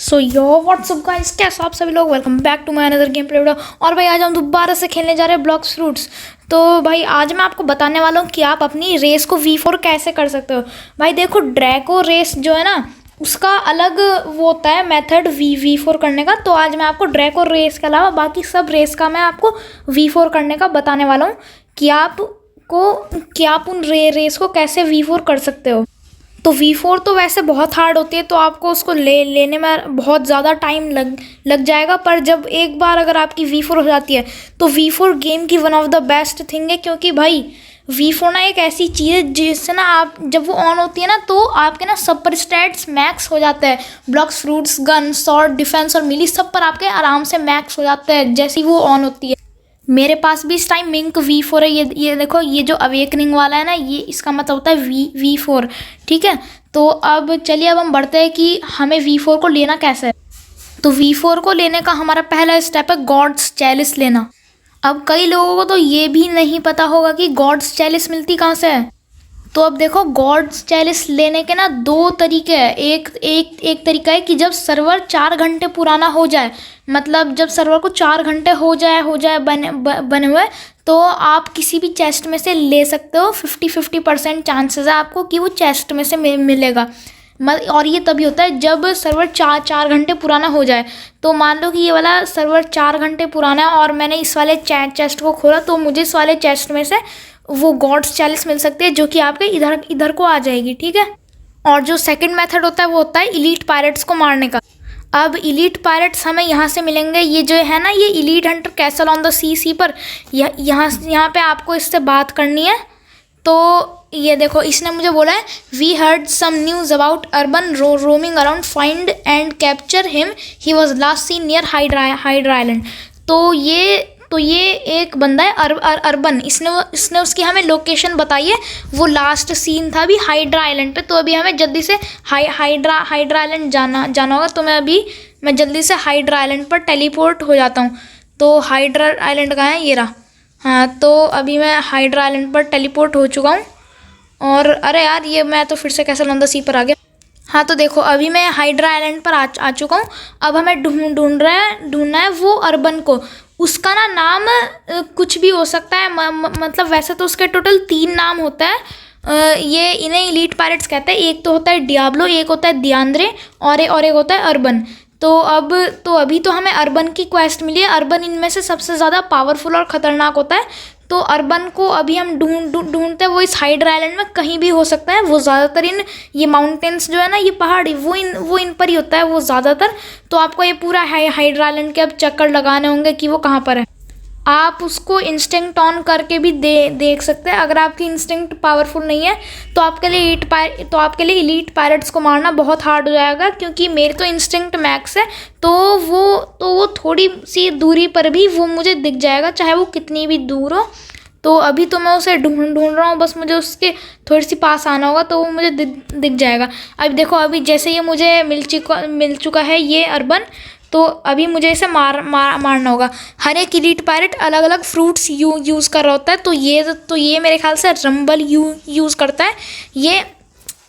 सो यो WhatsApp guys, कैसे आप सभी लोग। Welcome back to my another game play video. और भाई आज हम दोबारा से खेलने जा रहे हैं ब्लॉक्स फ्रूट्स। तो भाई आज मैं आपको बताने वाला हूँ कि आप अपनी रेस को V4 कैसे कर सकते हो। भाई देखो, ड्रैको रेस जो है ना, उसका अलग वो होता है मेथड V4 करने का। तो आज मैं आपको ड्रैको रेस के अलावा बाकी सब रेस का मैं आपको V4 करने का बताने वाला हूँ कि आप उन रेस को कैसे V4 कर सकते हो। तो V4 तो वैसे बहुत हार्ड होती है, तो आपको उसको लेने में बहुत ज़्यादा टाइम लग जाएगा। पर जब एक बार अगर आपकी V4 हो जाती है तो V4 गेम की one of the best thing है। क्योंकि भाई V4 ना एक ऐसी चीज़ है जिससे ना आप जब वो ऑन होती है ना, तो आपके ना सब पर स्टैट्स मैक्स हो जाते हैं। Blocks, fruits, gun, sword, defence और मिली सब पर आपके आराम से मैक्स हो जाते हैं जैसी वो ऑन होती है। मेरे पास भी इस टाइम मिंक V4 है। ये देखो, ये जो अवेकनिंग वाला है ना, ये इसका मतलब होता है V4। ठीक है, तो अब चलिए अब हम बढ़ते हैं कि हमें V4 को लेना कैसे है। तो V4 को लेने का हमारा पहला स्टेप है गॉड्स चैलिस लेना। अब कई लोगों को तो ये भी नहीं पता होगा कि गॉड्स चैलिस मिलती कहाँ से है। तो अब देखो, गॉड्स चैलिस लेने के ना दो तरीके हैं। एक तरीका है कि जब सर्वर 4 घंटे पुराना हो जाए, मतलब जब सर्वर को 4 घंटे हो जाए बने हुए, तो आप किसी भी चेस्ट में से ले सकते हो। 50% चांसेस है आपको कि वो चेस्ट में से मिलेगा। और ये तभी होता है जब सर्वर 4 घंटे पुराना हो जाए। तो मान लो कि ये वाला सर्वर 4 घंटे पुराना है और मैंने इस वाले चेस्ट को खोला, तो मुझे इस वाले चेस्ट में से वो गॉड्स चैलिस मिल सकती है, जो कि आपके इधर को आ जाएगी। ठीक है, और जो सेकंड मेथड होता है वो होता है इलीट पायरेट्स को मारने का। अब इलीट पायरेट्स हमें यहाँ से मिलेंगे। ये जो है ना, ये elite hunter castle on the sea पर यहाँ पे आपको इससे बात करनी है। तो ये देखो, इसने मुझे बोला है we heard some news about Urban roaming around, find and capture him, he was last seen near Hydra Island. तो ये एक बंदा है अर्बन। इसने उसकी हमें लोकेशन बताई है। वो लास्ट सीन था अभी हाइड्रा आइलैंड पे। तो अभी हमें जल्दी से हाइड्रा आइलैंड जाना होगा। तो मैं जल्दी से हाइड्रा आइलैंड पर टेलीपोर्ट हो जाता हूँ। तो हाइड्रा आइलैंड कहाँ है, ये रहा। हाँ, तो अभी मैं हाइड्रा आइलैंड पर टेलीपोर्ट हो चुका हूँ। और अरे यार, ये मैं तो फिर से कैसल ऑन द सी पर आ गया। हाँ, तो देखो अभी मैं हाइड्रा आइलैंड पर आ चुका हूँ। अब हमें ढूंढना है वो अर्बन को। उसका ना नाम कुछ भी हो सकता है। मतलब वैसे तो उसके टोटल 3 नाम होता है। ये इन्हें इलीट पायरेट्स कहते हैं। एक तो होता है डियाब्लो, एक होता है दियांद्रे, और एक होता है अर्बन। तो अभी तो हमें अर्बन की क्वेस्ट मिली है। अर्बन इनमें से सबसे ज़्यादा पावरफुल और ख़तरनाक होता है। तो अर्बन को अभी हम ढूंढते हैं। वो इस हाइड्रा आइलैंड में कहीं भी हो सकता है। वो ज़्यादातर ये माउंटेन्स जो है ना, ये पहाड़ी, वो इन पर ही होता है वो ज़्यादातर। तो आपको ये पूरा हाइड्रा आइलैंड के अब चक्कर लगाने होंगे कि वो कहाँ पर है। आप उसको इंस्टिंक्ट ऑन करके भी देख सकते हैं। अगर आपकी इंस्टिंक्ट पावरफुल नहीं है तो आपके लिए इलीट पायरेट्स को मारना बहुत हार्ड हो जाएगा। क्योंकि मेरी तो इंस्टिंक्ट मैक्स है। तो वो थोड़ी सी दूरी पर भी वो मुझे दिख जाएगा, चाहे वो कितनी भी दूर हो। तो अभी तो मैं उसे ढूंढ रहा हूँ, बस मुझे उसके थोड़ी सी पास आना होगा तो वो मुझे दिख जाएगा। अब देखो, अभी जैसे ये मुझे मिल चुका है ये अर्बन। तो अभी मुझे इसे मारना होगा। हर एक इलीट पायरेट अलग अलग फ्रूट्स यूज़ कर रहा होता है। तो ये मेरे ख्याल से रंबल यूज़ करता है ये।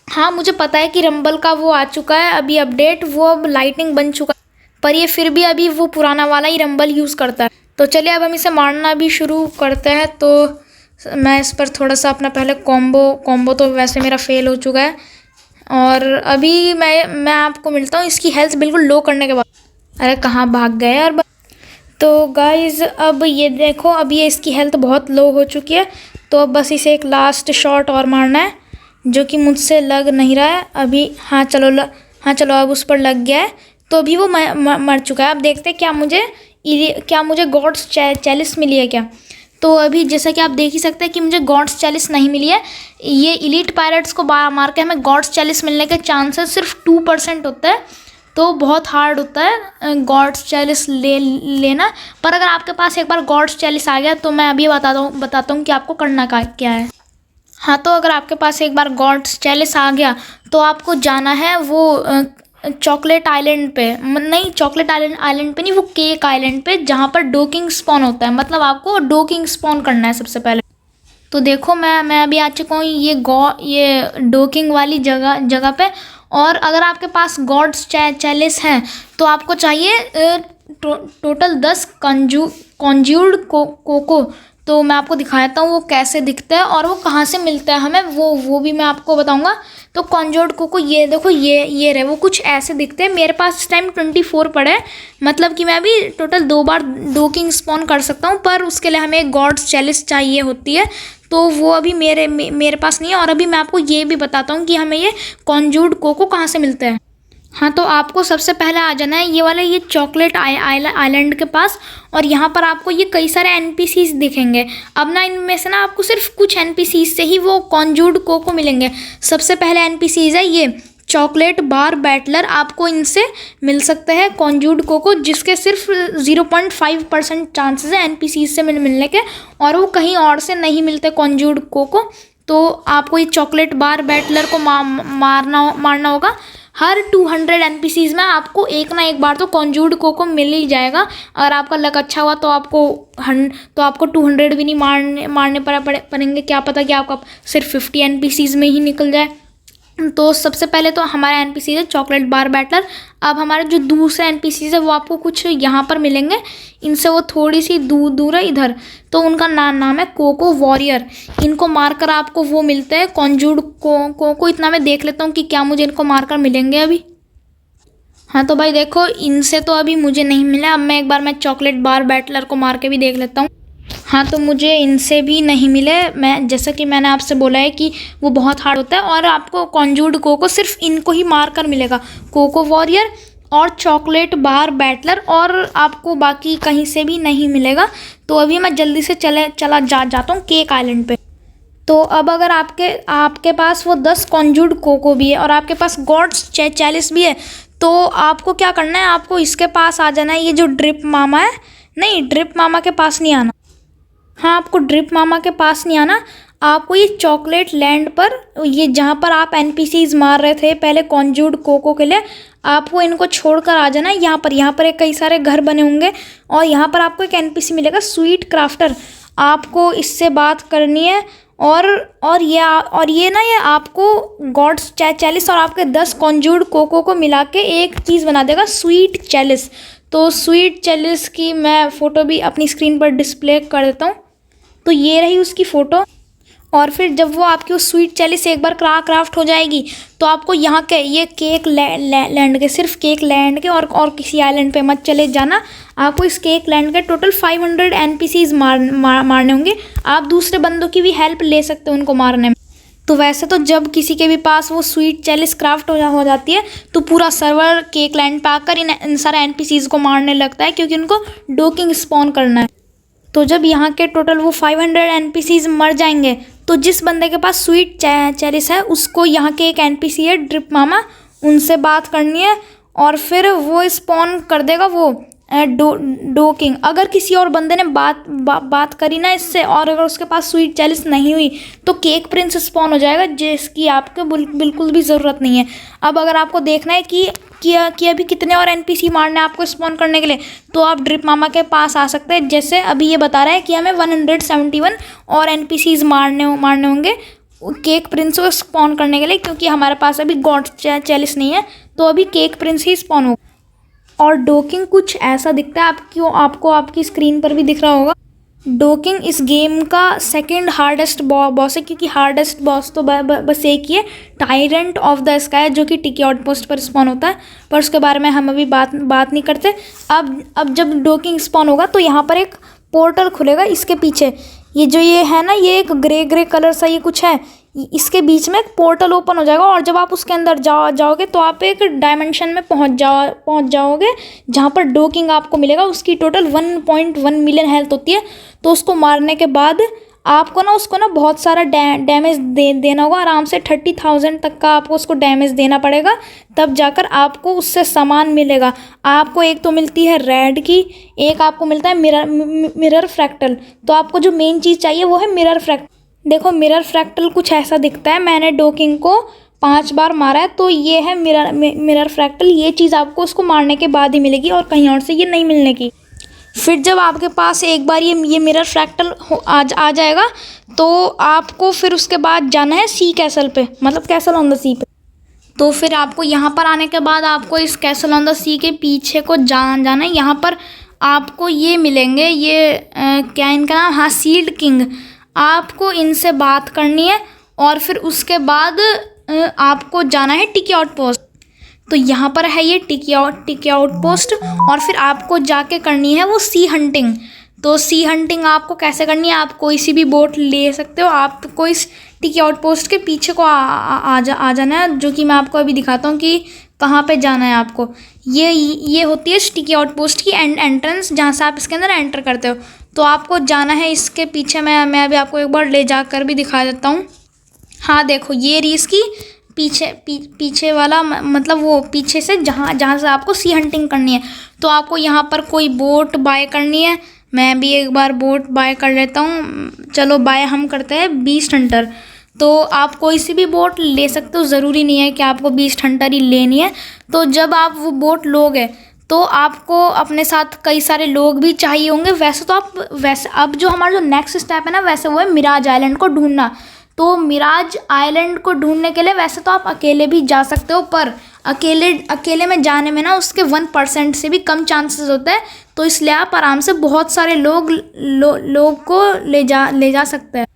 हाँ, मुझे पता है कि रंबल का वो आ चुका है अभी अपडेट, वो अब लाइटनिंग बन चुका है। पर ये फिर भी अभी वो पुराना वाला ही रंबल यूज़ करता है। तो चलिए अब हम इसे मारना भी शुरू करते हैं। तो मैं इस पर थोड़ा सा अपना पहले कॉम्बो तो वैसे मेरा फेल हो चुका है। और अभी मैं आपको मिलता हूँ इसकी हेल्थ बिल्कुल लो करने के बाद। अरे कहाँ भाग गए यार। तो गाइज़ अब ये देखो, अब ये इसकी हेल्थ बहुत लो हो चुकी है। तो अब बस इसे एक लास्ट शॉट और मारना है, जो कि मुझसे लग नहीं रहा है अभी। हाँ चलो अब उस पर लग गया है। तो अभी वो मर चुका है। अब देखते हैं क्या मुझे गॉड्स चैलिस मिली है क्या। तो अभी जैसा कि आप देख ही सकते हैं कि मुझे गॉड्स चैलिस नहीं मिली है। ये इलीट पायरेट्स को मार के हमें गॉड्स चैलिस मिलने के चांसेस सिर्फ 2% होते हैं। तो बहुत हार्ड होता है गॉड्स चैलिस लेना। पर अगर आपके पास एक बार गॉड्स चैलिस आ गया तो मैं अभी बताता हूँ कि आपको करना क्या है। हाँ, तो अगर आपके पास एक बार गॉड्स चैलिस आ गया तो आपको जाना है वो चॉकलेट आइलैंड पे। नहीं, चॉकलेट आइलैंड पे नहीं, वो केक आइलैंड पे, जहाँ पर डोकिंग स्पॉन होता है। मतलब आपको डोकिंग स्पॉन करना है सबसे पहले। तो देखो, मैं अभी आ चुका हूँ ये डोकिंग वाली जगह पे। और अगर आपके पास गॉड्स चैलिस है तो आपको चाहिए टोटल 10 कॉन्ज्यूर्ड कोको। तो मैं आपको दिखाता हूँ वो कैसे दिखता है और वो कहाँ से मिलता है हमें, वो भी मैं आपको बताऊँगा। तो कॉन्ज्यूर्ड कोको ये देखो, ये रहे, वो कुछ ऐसे दिखते हैं। मेरे पास इस टाइम 24 पड़े हैं, मतलब कि मैं अभी टोटल 2 बार डोकिंग स्पॉन कर सकता हूँ, पर उसके लिए हमें एक गॉड्स चैलिस चाहिए होती है, तो वो अभी मेरे पास नहीं है। और अभी मैं आपको ये भी बताता हूँ कि हमें ये कॉन्ज्यूर्ड कोको कहाँ से मिलता है। हाँ, तो आपको सबसे पहले आ जाना है ये चॉकलेट आइलैंड के पास, और यहाँ पर आपको ये कई सारे एनपीसीज दिखेंगे। अब ना इनमें से ना आपको सिर्फ कुछ एनपीसीज से ही वो कॉन्ज्यूर्ड कोको मिलेंगे। सबसे पहले एनपीसीज है ये चॉकलेट बार बैटलर, आपको इनसे मिल सकते हैं कॉन्ज्यूर्ड कोको, जिसके सिर्फ 0.5% चांसेस है एनपीसीज से मिलने के, और वो कहीं और से नहीं मिलते कॉन्ज्यूर्ड कोको। तो आपको ये चॉकलेट बार बैटलर को मारना होगा। हर 200 एनपीसीज में आपको एक ना एक बार तो कॉन्ज्यूर्ड कोको मिल ही जाएगा। अगर आपका लक अच्छा हुआ तो आपको 200 भी नहीं मारने पड़ेंगे, क्या पता कि आपका सिर्फ 50 एनपीसीज में ही निकल जाए। तो सबसे पहले तो हमारा एनपीसी है चॉकलेट बार बैटलर। अब हमारे जो दूसरे एनपीसीज है वो आपको कुछ यहाँ पर मिलेंगे, इनसे वो थोड़ी सी दूर है इधर। तो उनका नाम है कोको वॉरियर। इनको मारकर आपको वो मिलते हैं कॉन्ज्यूर्ड कोको। इतना मैं देख लेता हूँ कि क्या मुझे इनको मारकर मिलेंगे अभी। हाँ, तो भाई देखो, इनसे तो अभी मुझे नहीं मिला। अब मैं चॉकलेट बार बैटलर को मार के भी देख लेता हूँ। हाँ, तो मुझे इनसे भी नहीं मिले। जैसा कि मैंने आपसे बोला है कि वो बहुत हार्ड होता है, और आपको कॉन्ज्यूर्ड कोको सिर्फ इनको ही मार कर मिलेगा, कोको वॉरियर और चॉकलेट बार बैटलर, और आपको बाकी कहीं से भी नहीं मिलेगा। तो अभी मैं जल्दी से चला जाता हूँ केक आइलैंड पे। तो अब अगर आपके पास वो 10 कॉन्ज्यूर्ड कोको भी है और आपके पास गॉड्स चैलिस भी है, तो आपको क्या करना है, आपको इसके पास आ जाना है। ये जो ड्रिप मामा है, नहीं, ड्रिप मामा के पास नहीं आना। हाँ, आपको ड्रिप मामा के पास नहीं आना, आपको ये चॉकलेट लैंड पर, ये जहाँ पर आप एनपीसीज मार रहे थे पहले कॉन्ज्यूर्ड कोको के लिए, आपको इनको छोड़कर आ जाना है। यहाँ पर एक कई सारे घर बने होंगे, और यहाँ पर आपको एक एनपीसी मिलेगा स्वीट क्राफ्टर। आपको इससे बात करनी है, और ये ना ये आपको गॉड्स चैलिस और आपके 10 कॉन्ज्यूर्ड कोको को मिला के एक चीज़ बना देगा, स्वीट चैलिस। तो स्वीट चैलिस की मैं फ़ोटो भी अपनी स्क्रीन पर डिस्प्ले कर देता हूँ। तो ये रही उसकी फ़ोटो। और फिर जब वो आपकी उस स्वीट चैलिस एक बार क्राफ्ट हो जाएगी, तो आपको यहाँ के ये केक लैंड के, सिर्फ केक लैंड के, और किसी आइलैंड पे मत चले जाना। आपको इस केक लैंड के टोटल 500 एनपीसीज मारने होंगे। आप दूसरे बंदों की भी हेल्प ले सकते हो उनको मारने में। तो वैसे तो जब किसी के भी पास वो स्वीट चैलिस क्राफ्ट हो जाती है, तो पूरा सर्वर केक लैंड पे आकर इन सारे एनपीसीज को मारने लगता है, क्योंकि उनको डोकिंग स्पॉन करना है। तो जब यहाँ के टोटल वो 500 एनपीसीज मर जाएंगे, तो जिस बंदे के पास स्वीट चैलिस है उसको यहाँ के एक एनपीसी है ड्रिप मामा, उनसे बात करनी है, और फिर वो स्पॉन कर देगा वो डोकिंग। अगर किसी और बंदे ने बात करी ना इससे, और अगर उसके पास स्वीट चैलिस नहीं हुई, तो केक प्रिंस स्पॉन हो जाएगा, जिसकी आपको बिल्कुल भी ज़रूरत नहीं है। अब अगर आपको देखना है कि अभी कितने और एनपीसी मारने हैं आपको स्पॉन करने के लिए, तो आप ड्रिप मामा के पास आ सकते हैं। जैसे अभी ये बता रहा है कि हमें 171 और एनपीसीज मारने होंगे केक प्रिंस को स्पॉन करने के लिए, क्योंकि हमारे पास अभी गॉड चैलिस नहीं है, तो अभी केक प्रिंस ही स्पॉन होगा। और डोकिंग कुछ ऐसा दिखता है, आपको आपकी स्क्रीन पर भी दिख रहा होगा। डोकिंग इस गेम का सेकंड हार्डेस्ट बॉस है, क्योंकि हार्डेस्ट बॉस तो बस एक ही है, टायरेंट ऑफ द स्काई, जो कि टिकी आउटपोस्ट पर स्पॉन होता है, पर उसके बारे में हम अभी बात नहीं करते। अब जब डोकिंग स्पॉन होगा, तो यहाँ पर एक पोर्टल खुलेगा इसके पीछे। ये है ना, ये एक ग्रे कलर सा ये कुछ है, इसके बीच में एक पोर्टल ओपन हो जाएगा, और जब आप उसके अंदर जाओगे तो आप एक डायमेंशन में पहुंच जाओगे, जहां पर डोकिंग आपको मिलेगा। उसकी टोटल 1.1 मिलियन हेल्थ होती है। तो उसको मारने के बाद आपको उसको बहुत सारा डैमेज देना होगा, आराम से 30,000 तक का आपको उसको डैमेज देना पड़ेगा, तब जाकर आपको उससे सामान मिलेगा। आपको एक तो मिलती है रेड की, एक आपको मिलता है मिरर फ्रैक्टल। तो आपको जो मेन चीज़ चाहिए वो है मिरर फ्रैक्टल। देखो, मिरर फ्रैक्टल कुछ ऐसा दिखता है। मैंने डोकिंग को 5 बार मारा है, तो ये है मिरर फ्रैक्टल। ये चीज़ आपको उसको मारने के बाद ही मिलेगी, और कहीं और से ये नहीं मिलने की। फिर जब आपके पास एक बार ये मिरर फ्रैक्टल आ जाएगा, तो आपको फिर उसके बाद जाना है सी कैसल पे, मतलब कैसल ऑन द सी पे। तो फिर आपको यहाँ पर आने के बाद आपको इस कैसल ऑन द सी के पीछे को जाना है। यहाँ पर आपको ये मिलेंगे, ये क्या इनका नाम, हाँ सील्ड किंग। आपको इनसे बात करनी है और फिर उसके बाद आपको जाना है टिकी आउट पोस्ट। तो यहाँ पर है ये टिकी आउट पोस्ट और फिर आपको जाके करनी है वो सी हंटिंग। तो सी हंटिंग आपको कैसे करनी है, आप कोई सी भी बोट ले सकते हो। आपको इस टिकी आउट पोस्ट के पीछे को आ जाना है, जो कि मैं आपको अभी दिखाता हूँ कि कहाँ पे जाना है आपको। ये होती है टिकी आउट पोस्ट की एंट्रेंस, जहाँ से आप इसके अंदर एंटर करते हो। तो आपको जाना है इसके पीछे। मैं अभी आपको एक बार ले जाकर भी दिखा देता हूँ। हाँ देखो, ये रही इसकी पीछे वाला, मतलब वो पीछे से जहाँ से आपको सी हंटिंग करनी है। तो आपको यहाँ पर कोई बोट बाय करनी है। मैं भी एक बार बोट बाय कर लेता हूँ। चलो बाय हम करते हैं बीस्ट हंटर। तो आप कोई सी भी बोट ले सकते हो, ज़रूरी नहीं है कि आपको बीस्ट हंटर ही लेनी है। तो जब आप वो बोट लोगे तो आपको अपने साथ कई सारे लोग भी चाहिए होंगे। वैसे अब जो हमारा जो नेक्स्ट स्टेप है ना, वैसे वो है मिराज आइलैंड को ढूंढना। तो मिराज आइलैंड को ढूंढने के लिए वैसे तो आप अकेले भी जा सकते हो, पर अकेले में जाने में ना उसके 1% से भी कम चांसेस होते हैं। तो इसलिए आप आराम से बहुत सारे लोग को ले जा सकते हैं।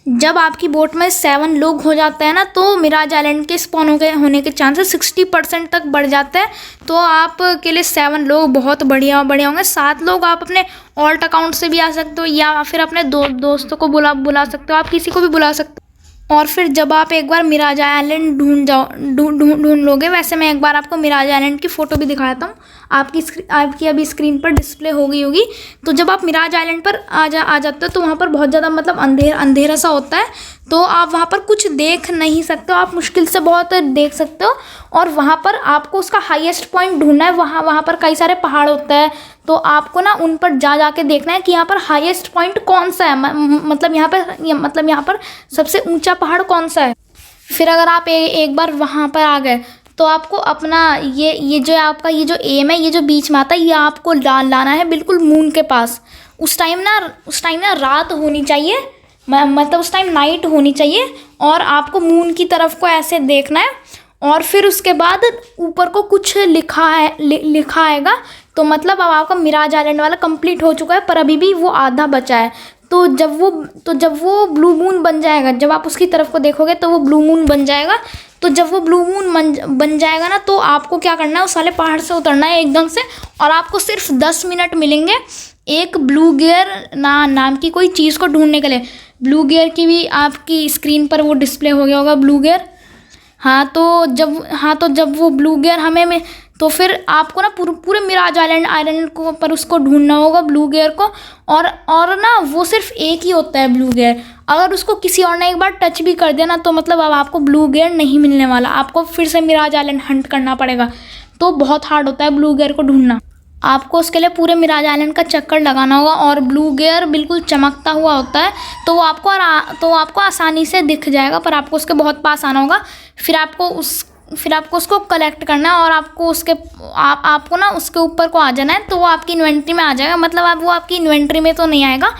जब आपकी बोट में 7 लोग हो जाते हैं ना, तो मिराज आइलैंड के स्पॉन होने के चांसेस 60% तक बढ़ जाते हैं। तो आप के लिए 7 लोग बहुत बढ़िया होंगे। 7 लोग आप अपने ऑल्ट अकाउंट से भी आ सकते हो, या फिर अपने दोस्तों को बुला सकते हो, आप किसी को भी बुला सकते हो। और फिर जब आप एक बार मिराज आइलैंड ढूंढ लोगे, वैसे मैं एक बार आपको मिराज आइलैंड की फ़ोटो भी दिखाता हूँ। आपकी अभी स्क्रीन पर डिस्प्ले हो गई होगी। तो जब आप मिराज आइलैंड पर आ जाते हो, तो वहाँ पर बहुत ज़्यादा मतलब अंधेरा सा होता है। तो आप वहाँ पर कुछ देख नहीं सकते हो, आप मुश्किल से बहुत देख सकते हो। और वहाँ पर आपको उसका हाईएस्ट पॉइंट ढूंढना है। वहाँ पर कई सारे पहाड़ होते हैं, तो आपको ना उन पर जाके देखना है कि यहाँ पर हाईएस्ट पॉइंट कौन सा है, मतलब यहाँ पर सबसे ऊंचा पहाड़ कौन सा है। फिर अगर आप एक बार वहाँ पर आ गए, तो आपको अपना ये जो आपका ये जो एम है, ये जो बीच में आता है, ये आपको लाना है बिल्कुल मून के पास। उस टाइम ना रात होनी चाहिए, मतलब उस टाइम नाइट होनी चाहिए। और आपको मून की तरफ को ऐसे देखना है। और फिर उसके बाद ऊपर को कुछ लिखा आएगा। तो मतलब अब आपका मिराज आइलैंड वाला कंप्लीट हो चुका है, पर अभी भी वो आधा बचा है। तो जब वो ब्लू मून बन जाएगा, जब आप उसकी तरफ को देखोगे तो वो ब्लू मून बन जाएगा। तो जब वो ब्लू मून बन जाएगा ना, तो आपको क्या करना है, उस वाले पहाड़ से उतरना है एकदम से। और आपको सिर्फ 10 मिनट मिलेंगे एक ब्लू गियर नाम की कोई चीज़ को ढूंढने के लिए। ब्लू गियर की भी आपकी स्क्रीन पर वो डिस्प्ले हो गया होगा, ब्लू गियर। हाँ तो जब वो ब्लू गियर हमें तो फिर आपको ना पूरे मिराज आइलैंड को पर उसको ढूंढना होगा, ब्लू गियर को। और ना वो सिर्फ एक ही होता है ब्लू गियर। अगर उसको किसी और ने एक बार टच भी कर दिया ना, तो मतलब अब आपको ब्लू गियर नहीं मिलने वाला, आपको फिर से मिराज आइलैंड हंट करना पड़ेगा। तो बहुत हार्ड होता है ब्लू गियर को ढूंढना। आपको उसके लिए पूरे मिराज आइलैंड का चक्कर लगाना होगा। और ब्लू गियर बिल्कुल चमकता हुआ होता है, तो वो आपको आसानी से दिख जाएगा, पर आपको उसके बहुत पास आना होगा। फिर आपको उसको कलेक्ट करना है, और आपको ना उसके ऊपर को आ जाना है। तो वो आपकी इन्वेंट्री में आ जाएगा, मतलब अब वो आपकी इन्वेंट्री में तो नहीं आएगा,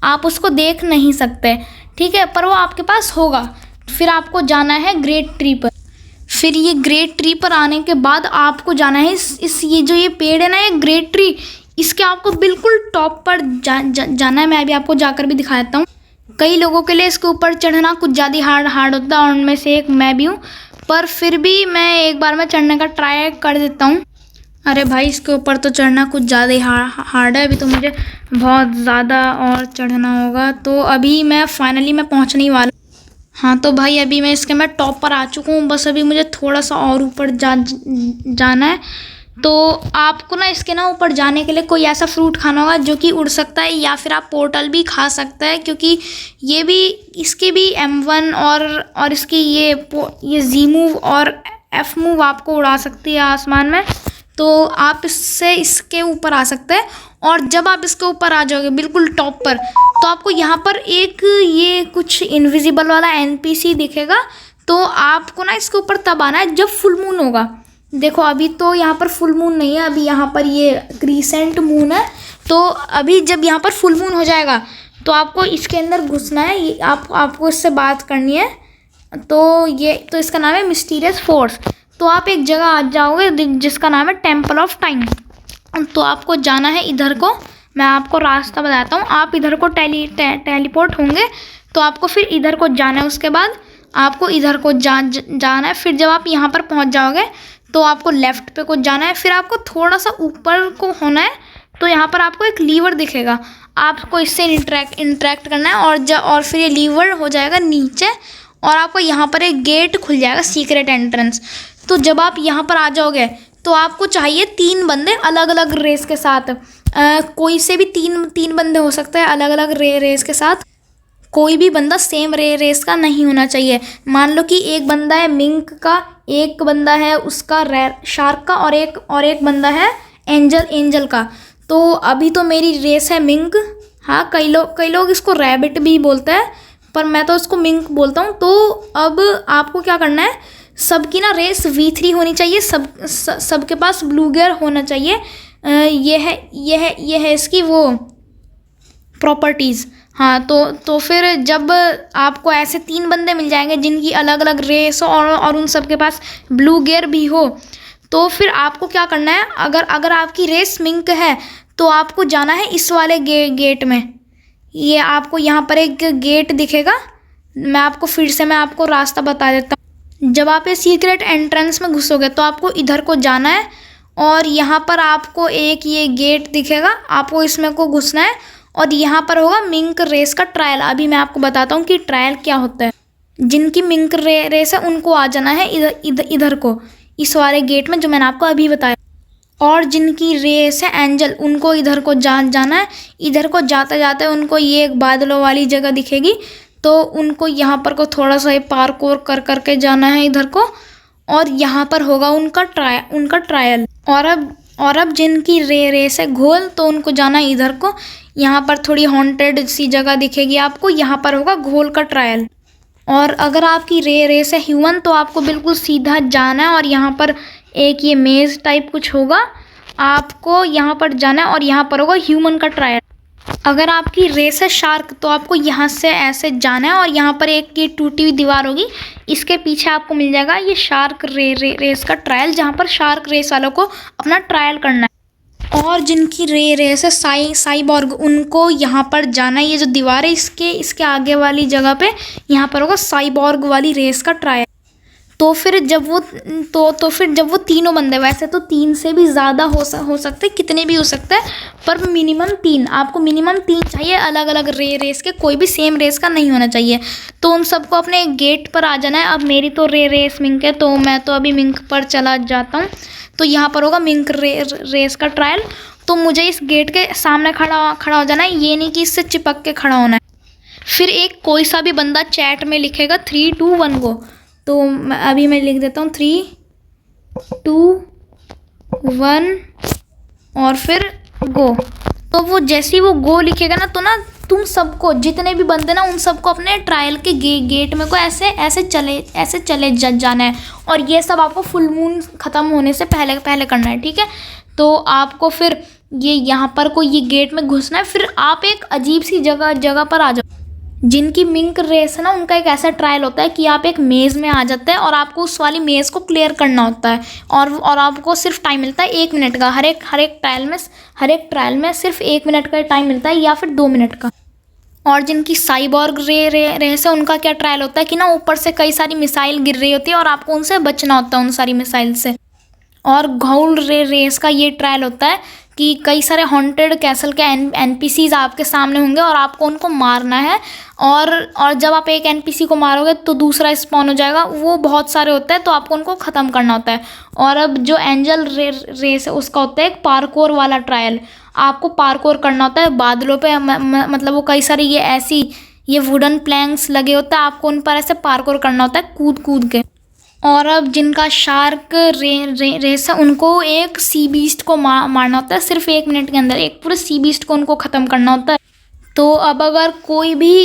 आप उसको देख नहीं सकते, ठीक है, पर वो आपके पास होगा। फिर आपको जाना है ग्रेट ट्री पर। फिर ये ग्रेट ट्री पर आने के बाद आपको जाना है ये जो ये पेड़ है ना, ये ग्रेट ट्री, इसके आपको बिल्कुल टॉप पर जाना है। मैं अभी आपको जाकर भी दिखा देता हूँ। कई लोगों के लिए इसके ऊपर चढ़ना कुछ ज़्यादा हार्ड होता है, और उनमें से एक मैं भी हूँ। पर फिर भी मैं एक बार में चढ़ने का ट्राई कर देता हूँ। अरे भाई, इसके ऊपर तो चढ़ना कुछ ज़्यादा ही हार्ड है। अभी तो मुझे बहुत ज़्यादा और चढ़ना होगा। तो अभी मैं फाइनली पहुँचने वाला। हाँ तो भाई, अभी मैं टॉप पर आ चुका हूँ। बस अभी मुझे थोड़ा सा और ऊपर जाना है। तो आपको ना इसके ऊपर जाने के लिए कोई ऐसा फ्रूट खाना होगा जो कि उड़ सकता है, या फिर आप पोर्टल भी खा सकते हैं, क्योंकि इसके भी M1 और इसकी ये Z मूव और F मूव आपको उड़ा सकती है आसमान में। तो आप इसके ऊपर आ सकते हैं। और जब आप इसके ऊपर आ जाओगे बिल्कुल टॉप पर, तो आपको यहाँ पर एक ये कुछ इनविजिबल वाला NPC दिखेगा। तो आपको ना इसके ऊपर तब आना है जब फुल मून होगा। देखो अभी तो यहाँ पर फुल मून नहीं है, अभी यहाँ पर ये क्रीसेंट मून है। तो अभी जब यहाँ पर फुल मून हो जाएगा, तो आपको इसके अंदर घुसना है। आपको इससे बात करनी है। तो इसका नाम है मिस्टीरियस फोर्स। तो आप एक जगह आ जाओगे जिसका नाम है टेम्पल ऑफ टाइम। तो आपको जाना है इधर को, मैं आपको रास्ता बताता हूँ। आप इधर को टेलीपोर्ट होंगे तो आपको फिर इधर को जाना है। उसके बाद आपको इधर को जाना है। फिर जब आप यहाँ पर पहुँच जाओगे तो आपको लेफ़्ट पे को जाना है। फिर आपको थोड़ा सा ऊपर को होना है तो यहाँ पर आपको एक लीवर दिखेगा, आपको इससे इंटरेक्ट करना है और फिर ये लीवर हो जाएगा नीचे और आपको यहाँ पर एक गेट खुल जाएगा, सीक्रेट एंट्रेंस। तो जब आप यहाँ पर आ जाओगे तो आपको चाहिए 3 बंदे अलग अलग रेस के साथ। कोई से भी तीन बंदे हो सकते हैं अलग अलग रेस के साथ। कोई भी बंदा सेम रेस का नहीं होना चाहिए। मान लो कि एक बंदा है मिंक का, एक बंदा है उसका शार्क का और एक बंदा है एंजल का। तो अभी तो मेरी रेस है मिंक। हाँ, कई लोग इसको रैबिट भी बोलते हैं पर मैं तो इसको मिंक बोलता हूँ। तो अब आपको क्या करना है, सबकी ना रेस V3 होनी चाहिए। सबके पास ब्लू गियर होना चाहिए। ये है इसकी वो प्रॉपर्टीज़। हाँ, तो फिर जब आपको ऐसे 3 बंदे मिल जाएंगे जिनकी अलग अलग रेस हो और उन सब के पास ब्लू गियर भी हो, तो फिर आपको क्या करना है, अगर आपकी रेस मिंक है तो आपको जाना है इस वाले गेट में। ये आपको यहाँ पर एक गेट दिखेगा। मैं आपको रास्ता बता देता हूँ। जब आप ये सीक्रेट एंट्रेंस में घुसोगे तो आपको इधर को जाना है और यहाँ पर आपको एक ये गेट दिखेगा, आपको इसमें को घुसना है और यहाँ पर होगा मिंक रेस का ट्रायल। अभी मैं आपको बताता हूँ कि ट्रायल क्या होता है। जिनकी मिंक रेस है उनको आ जाना है इधर को, इस वाले गेट में जो मैंने आपको अभी बताया। और जिनकी रेस है एंजल, उनको इधर को जाना है। इधर को जाते जाते उनको ये एक बादलों वाली जगह दिखेगी, तो उनको यहाँ पर को थोड़ा सा पार्कोर कर के जाना है इधर को और यहाँ पर होगा उनका ट्रायल। और अब जिनकी रेस है घोल, तो उनको जाना है इधर को। यहाँ पर थोड़ी हॉन्टेड सी जगह दिखेगी आपको, यहाँ पर होगा घोल का ट्रायल। और अगर आपकी रेस है ह्यूमन तो आपको बिल्कुल सीधा जाना है और यहाँ पर एक ये मेज़ टाइप कुछ होगा, आपको यहाँ पर जाना है और यहाँ पर होगा ह्यूमन का ट्रायल। अगर आपकी रेस है शार्क तो आपको यहाँ से ऐसे जाना है और यहाँ पर एक ये टूटी हुई दीवार होगी, इसके पीछे आपको मिल जाएगा ये शार्क रेस का ट्रायल, जहाँ पर शार्क रेस वालों को अपना ट्रायल करना है। और जिनकी रेस है साइबॉर्ग, उनको यहाँ पर जाना है। ये जो दीवार है इसके आगे वाली जगह पे यहाँ पर होगा साइबॉर्ग वाली रेस का ट्रायल। तो फिर जब वो तीनों बंदे, वैसे तो 3 से भी ज़्यादा हो सकते, कितने भी हो सकते हैं, पर मिनिमम 3, आपको मिनिमम 3 चाहिए अलग अलग रेस के, कोई भी सेम रेस का नहीं होना चाहिए। तो उन सबको अपने गेट पर आ जाना है। अब मेरी तो रेस मिंक है तो मैं तो अभी मिंक पर चला जाता हूँ। तो यहाँ पर होगा मिंक रेस का ट्रायल। तो मुझे इस गेट के सामने खड़ा हो जाना है, ये नहीं कि इससे चिपक के खड़ा होना है। फिर एक कोई सा भी बंदा चैट में लिखेगा 3 2 1 गो। तो अभी मैं लिख देता हूँ 3 2 1 और फिर गो। तो वो जैसे ही वो गो लिखेगा ना, तो ना तुम सबको, जितने भी बंदे ना, उन सबको अपने ट्रायल के गेट में को ऐसे चले जाना है। और ये सब आपको फुल मून ख़त्म होने से पहले करना है, ठीक है। तो आपको फिर ये यहाँ पर को ये गेट में घुसना है। फिर आप एक अजीब सी जगह पर आ जाओ। जिनकी मिंक रेस है ना, उनका एक ऐसा ट्रायल होता है कि आप एक मेज़ में आ जाते हैं और आपको उस वाली मेज़ को क्लियर करना होता है और आपको सिर्फ टाइम मिलता है 1 मिनट का। हर एक ट्रायल में सिर्फ 1 मिनट का टाइम मिलता है या फिर 2 मिनट का। और जिनकी साइबॉर्ग रेस है, उनका क्या ट्रायल होता है कि ना ऊपर से कई सारी मिसाइल गिर रही होती है और आपको उनसे बचना होता है, उन सारी मिसाइल से। और घोल रेस का ये ट्रायल होता है कि कई सारे हॉन्टेड कैसल के NPCs आपके सामने होंगे और आपको उनको मारना है। और जब आप एक NPC को मारोगे तो दूसरा स्पॉन हो जाएगा। वो बहुत सारे होते हैं तो आपको उनको ख़त्म करना होता है। और अब जो एंजल रेस है उसका होता है एक पार्कोर वाला ट्रायल। आपको पार्कोर करना होता है बादलों पे, मतलब वो कई सारी ये वुडन प्लैंक्स लगे होते हैं, आपको उन पर ऐसे पार्कोर करना होता है कूद के। और अब जिनका शार्क रेस है, उनको एक सी बीस्ट को मारना होता है सिर्फ 1 मिनट के अंदर। एक पूरे सी बीस्ट को उनको ख़त्म करना होता है। तो अब अगर कोई भी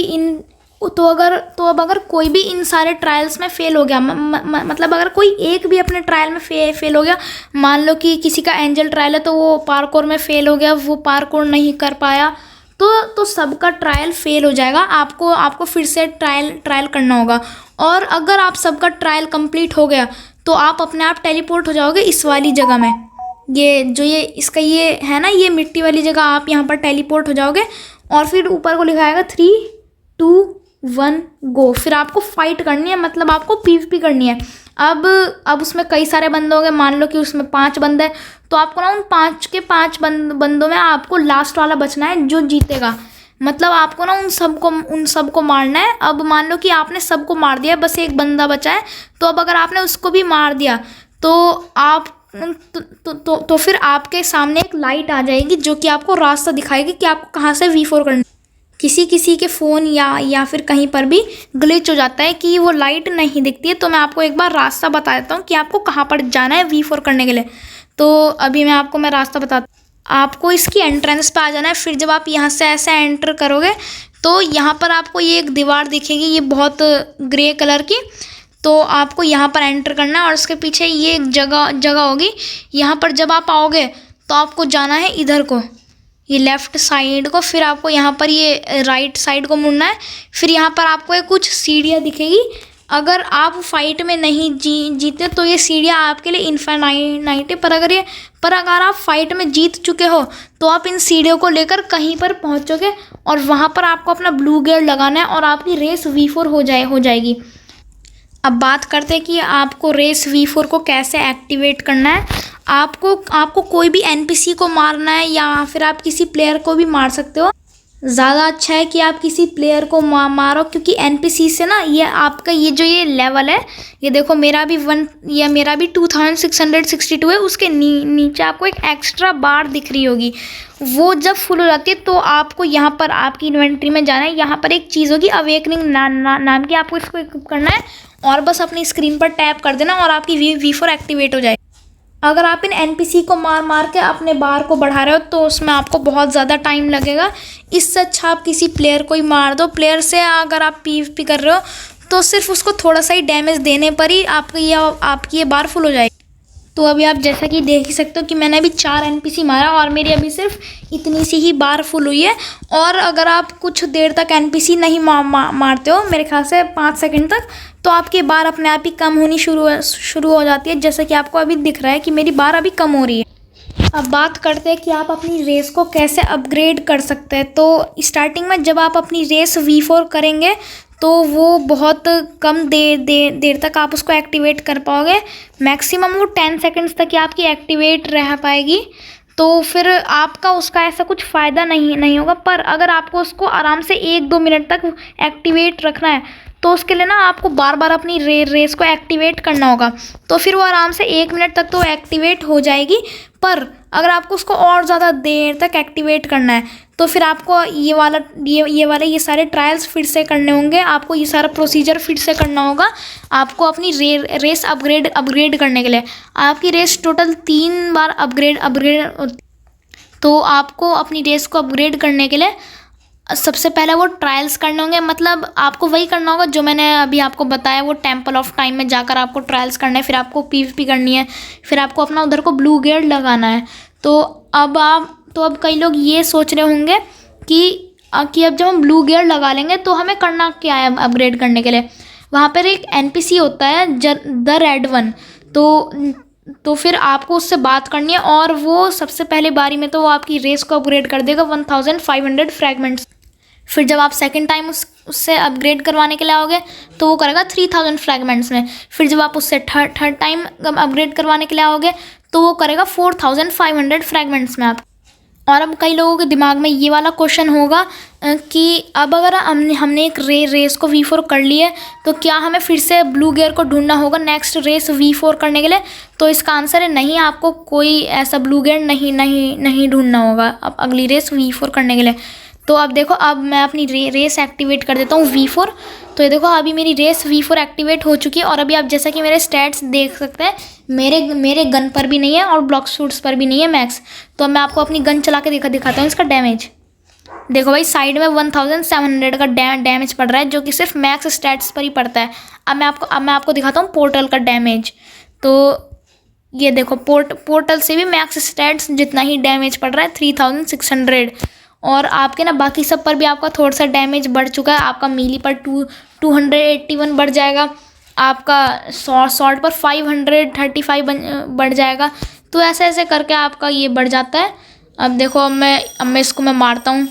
इन सारे ट्रायल्स में फेल हो गया, मतलब अगर कोई एक भी अपने ट्रायल में फेल हो गया, मान लो कि किसी का एंजल ट्रायल है तो वो पार्कोर में फेल हो गया, वो पार्कोर नहीं कर पाया, तो सबका ट्रायल फेल हो जाएगा। आपको फिर से ट्रायल करना होगा। और अगर आप सबका ट्रायल कंप्लीट हो गया तो आप अपने आप टेलीपोर्ट हो जाओगे इस वाली जगह में। ये जो ये इसका ये है ना, ये मिट्टी वाली जगह, आप यहाँ पर टेलीपोर्ट हो जाओगे और फिर ऊपर को लिखा आएगा 3 2 1 गो। फिर आपको फाइट करनी है, मतलब आपको पीवीपी करनी है। अब उसमें कई सारे बंदे होंगे, मान लो कि उसमें 5 बंदे हैं, तो आपको ना उन 5 के 5 बंदों में आपको लास्ट वाला बचना है जो जीतेगा। मतलब आपको ना उन सबको मारना है। अब मान लो कि आपने सबको मार दिया, बस एक बंदा बचा है, तो अब अगर आपने उसको भी मार दिया तो आप तो फिर आपके सामने एक लाइट आ जाएगी जो कि आपको रास्ता दिखाएगी कि आपको कहाँ से V4 करना। किसी के फ़ोन या फिर कहीं पर भी ग्लिच हो जाता है कि वो लाइट नहीं दिखती है, तो मैं आपको एक बार रास्ता बता देता हूँ कि आपको कहाँ पर जाना है V4 करने के लिए। तो अभी मैं रास्ता बताता हूँ। आपको इसकी एंट्रेंस पे आ जाना है। फिर जब आप यहाँ से ऐसे एंटर करोगे तो यहाँ पर आपको ये एक दीवार दिखेगी, ये बहुत ग्रे कलर की। तो आपको यहाँ पर एंटर करना है और उसके पीछे ये एक जगह होगी। यहाँ पर जब आप आओगे तो आपको जाना है इधर को, ये लेफ़्ट साइड को। फिर आपको यहाँ पर ये राइट साइड को मुड़ना है। फिर यहाँ पर आपको कुछ सीढ़ियाँ दिखेगी। अगर आप फाइट में नहीं जीते तो ये सीढ़ियाँ आपके लिए इनफाइनाइट है, पर अगर आप फाइट में जीत चुके हो तो आप इन सीढ़ियों को लेकर कहीं पर पहुँचोगे और वहाँ पर आपको अपना ब्लू गियर लगाना है और आपकी रेस V4 हो जाएगी। अब बात करते हैं कि आपको रेस V4 को कैसे एक्टिवेट करना है। आपको कोई भी NPC को मारना है या फिर आप किसी प्लेयर को भी मार सकते हो। ज़्यादा अच्छा है कि आप किसी प्लेयर को मारो, क्योंकि NPC से ना ये आपका ये लेवल है, ये देखो मेरा भी 2662 है। उसके नीचे आपको एक एक्स्ट्रा बार दिख रही होगी, वो जब फुल हो जाती है तो आपको यहाँ पर आपकी इन्वेंट्री में जाना है। यहाँ पर एक चीज़ होगी अवेकनिंग नाम की, आपको इसको इक्विप करना है और बस अपनी स्क्रीन पर टैप कर देना और आपकी V4 एक्टिवेट हो जाएगी। अगर आप इन NPC को मार के अपने बार को बढ़ा रहे हो तो उसमें आपको बहुत ज़्यादा टाइम लगेगा। इससे अच्छा आप किसी प्लेयर को ही मार दो। प्लेयर से अगर आप PvP कर रहे हो तो सिर्फ उसको थोड़ा सा ही डैमेज देने पर ही आपकी ये बार फुल हो जाएगी। तो अभी आप जैसा कि देख ही सकते हो कि मैंने अभी 4 NPC मारा और मेरी अभी सिर्फ इतनी सी ही बार फुल हुई है। और अगर आप कुछ देर तक NPC नहीं मारते हो, मेरे ख्याल से 5 सेकंड तक, तो आपकी बार अपने आप ही कम होनी शुरू हो जाती है, जैसे कि आपको अभी दिख रहा है कि मेरी बार अभी कम हो रही है। अब बात करते हैं कि आप अपनी रेस को कैसे अपग्रेड कर सकते हैं। तो स्टार्टिंग में जब आप अपनी रेस V4 करेंगे तो वो बहुत कम देर तक आप उसको एक्टिवेट कर पाओगे। मैक्सिमम वो 10 सेकंड्स तक ही आपकी एक्टिवेट रह पाएगी। तो फिर आपका उसका ऐसा कुछ फ़ायदा नहीं होगा। पर अगर आपको उसको आराम से 1-2 मिनट तक एक्टिवेट रखना है तो उसके लिए ना आपको बार बार अपनी रेस को एक्टिवेट करना होगा। तो फिर वो आराम से 1 मिनट तक तो एक्टिवेट हो जाएगी। पर अगर आपको उसको और ज़्यादा देर तक एक्टिवेट करना है तो फिर आपको ये सारे ट्रायल्स फिर से करने होंगे। आपको ये सारा प्रोसीजर फिर से करना होगा। आपको अपनी रेस अपग्रेड करने के लिए आपकी रेस टोटल 3 बार अपग्रेड। तो आपको अपनी रेस को अपग्रेड करने के लिए सबसे पहले वो ट्रायल्स करने होंगे। मतलब आपको वही करना होगा जो मैंने अभी आपको बताया, वो टेम्पल ऑफ टाइम में जाकर आपको ट्रायल्स करना है। फिर आपको PvP करनी है, फिर आपको अपना उधर को ब्लू गियर लगाना है। तो अब कई लोग ये सोच रहे होंगे कि अब जब हम ब्लू गियर लगा लेंगे तो हमें करना क्या है अपग्रेड करने के लिए। वहाँ पर एक NPC होता है द रेड वन, तो फिर आपको उससे बात करनी है और वो सबसे पहले बारी में तो वो आपकी रेस को अपग्रेड कर देगा 1500 फ्रैगमेंट्स। फिर जब आप सेकंड टाइम उससे अपग्रेड करवाने के लिए आओगे तो वो करेगा 3000 फ्रैगमेंट्स में। फिर जब आप उससे थर्ड टाइम अपग्रेड करवाने के लिए आओगे तो वो करेगा 4500 फ्रैगमेंट्स में आप। और अब कई लोगों के दिमाग में ये वाला क्वेश्चन होगा कि अब अगर हमने एक रेस को V4 कर ली है तो क्या हमें फिर से ब्लू गियर को ढूंढना होगा नेक्स्ट रेस V4 करने के लिए। तो इसका आंसर है नहीं, आपको कोई ऐसा ब्लू गियर नहीं ढूंढना होगा अब अगली रेस V4 करने के लिए। तो अब देखो, अब मैं अपनी रेस एक्टिवेट कर देता हूँ V4। तो ये देखो अभी मेरी रेस V4 एक्टिवेट हो चुकी है। और अभी आप जैसा कि मेरे स्टैट्स देख सकते हैं, मेरे गन पर भी नहीं है और ब्लॉक शूट्स पर भी नहीं है मैक्स। तो मैं आपको अपनी गन चला के दिखाता हूँ इसका डैमेज। देखो भाई, साइड में 1700 का डैमेज पड़ रहा है, जो कि सिर्फ मैक्स स्टैट्स पर ही पड़ता है। अब मैं आपको दिखाता हूँ पोर्टल का डैमेज। तो ये देखो, पोर्टल से भी मैक्स स्टैट्स जितना ही डैमेज पड़ रहा है, 3600। और आपके ना बाकी सब पर भी आपका थोड़ा सा डैमेज बढ़ चुका है। आपका मीली पर 281 बढ़ जाएगा आपका शॉर्ट पर 535 बढ़ जाएगा। तो ऐसे ऐसे करके आपका ये बढ़ जाता है। अब देखो, अब मैं इसको मारता हूँ।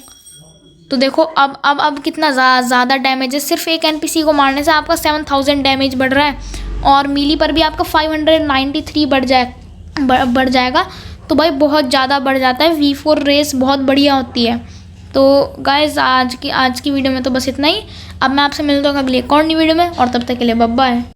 तो देखो अब कितना ज़्यादा डैमेज है। सिर्फ एक एनपीसी को मारने से आपका 7000 डैमेज बढ़ रहा है। और मीली पर भी आपका 593 बढ़ जाएगा। तो भाई बहुत ज़्यादा बढ़ जाता है। V4 रेस बहुत बढ़िया होती है। तो गाइज आज की वीडियो में तो बस इतना ही। अब मैं आपसे मिलता हूँ अगली एक और नई वीडियो में, और तब तक के लिए बाय बाय।